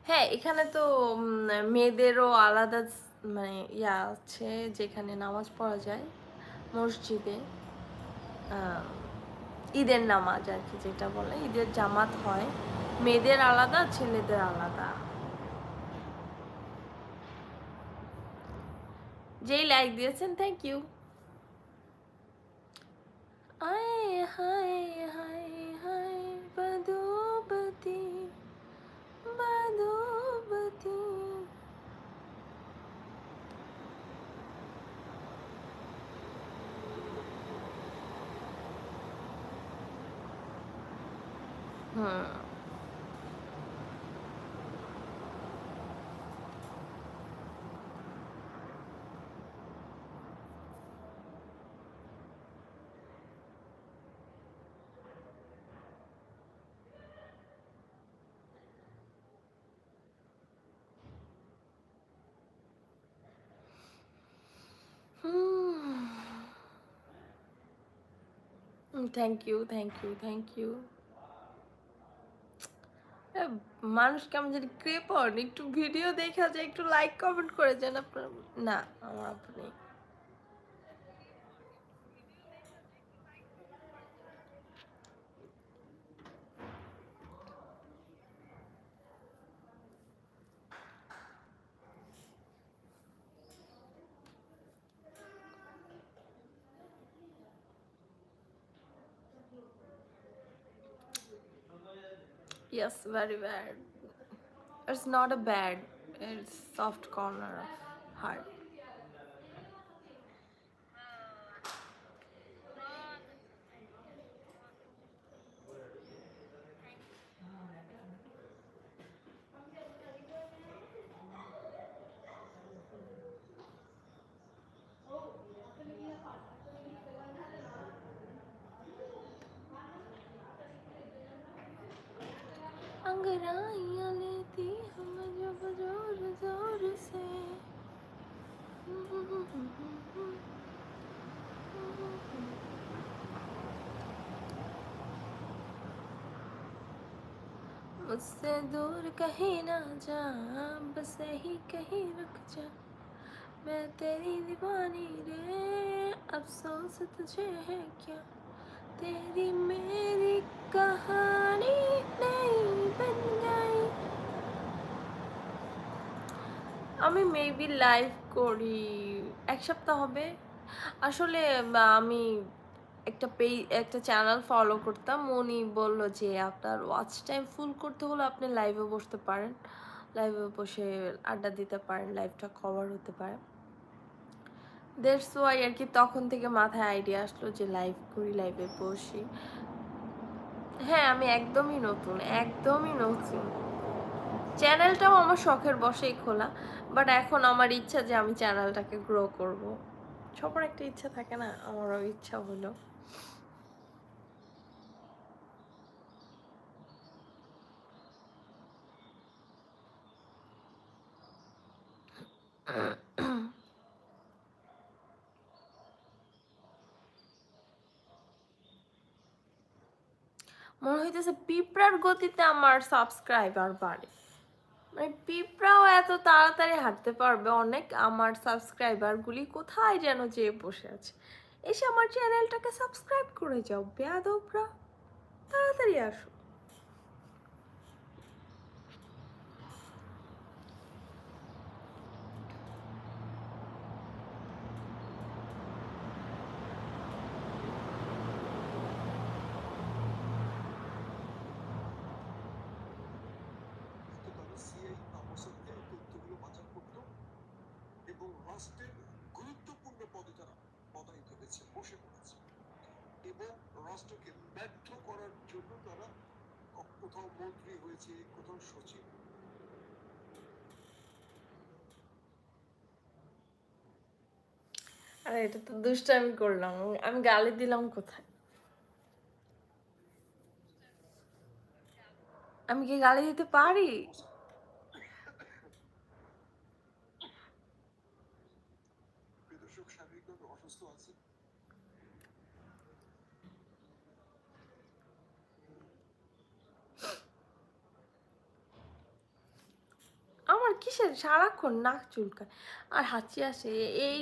হ্যাঁ, এখানে তো মেয়েদেরও আলাদা মানে ইয়া আছে যেখানে নামাজ পড়া যায় মসজিদে। আম, ঈদের নামাজ আর কি, যেটা বলে ঈদের জামাত হয়, মেয়েদের আলাদা ছেলেদের আলাদা। যেই লাইক দিয়েছেন থ্যাংক ইউ। আয় হায় হায় হায় বধূপতি বধূপতি। Hmm thank you thank you thank you. মানুষ কেমন জানি কৃপণ, একটু ভিডিও দেখা যায়, একটু লাইক কমেন্ট করে যান আপনার। না, আমার আপনি yes, very bad. It's not a bad, it's soft corner of heart. अंगड़ाइयाँ लेती हम जब जोर जोर से। मुझसे दूर कहीं ना जा, बस यही कहीं रुक जा, मैं तेरी दीवानी रे, अफसोस तुझे है क्या, तेरी मेरी कहानी नहीं बन गई। আমি মেবি লাইভ করি এক সপ্তাহ হবে আসলে। আমি একটা চ্যানেল ফলো করতাম, উনি বলল যে আপনার ওয়াচ টাইম ফুল করতে হলে আপনি লাইভে বসতে পারেন, লাইভে বসে আড্ডা দিতে পারেন, লাইভটা কভার হতে পারে। দ্যাটস ওয়াই আর কি, তখন থেকে মাথায় আইডিয়া আসলো যে লাইভ করি, লাইভে বসি। হ্যাঁ, আমি একদমই নতুন, একদমই নতুন। চ্যানেলটাও আমার শখের বশেই খোলা, বাট এখন আমার ইচ্ছা যে আমি চ্যানেলটাকে গ্রো করব। সবার একটা ইচ্ছা থাকে না, আমারও ইচ্ছা হলো। মনে হইতেছে পিঁপড়ার গতিতে আমার সাবস্ক্রাইবার বাড়ে, মানে পিঁপড়াও এত তাড়াতাড়ি হাঁটতে পারবে অনেক, আমার সাবস্ক্রাইবারগুলি কোথায় যেন যেয়ে বসে আছে। এসে আমার চ্যানেলটাকে সাবস্ক্রাইব করে যাও বেয়াদবরা, তাড়াতাড়ি আসো। আরে এটা তো দুষ্টামি করলাম, আমি গালি দিলাম কোথায়? আমি কি গালি দিতে পারি? কিসের সারাক্ষণ নাক চুলকায় আর হাঁচি আসে, এই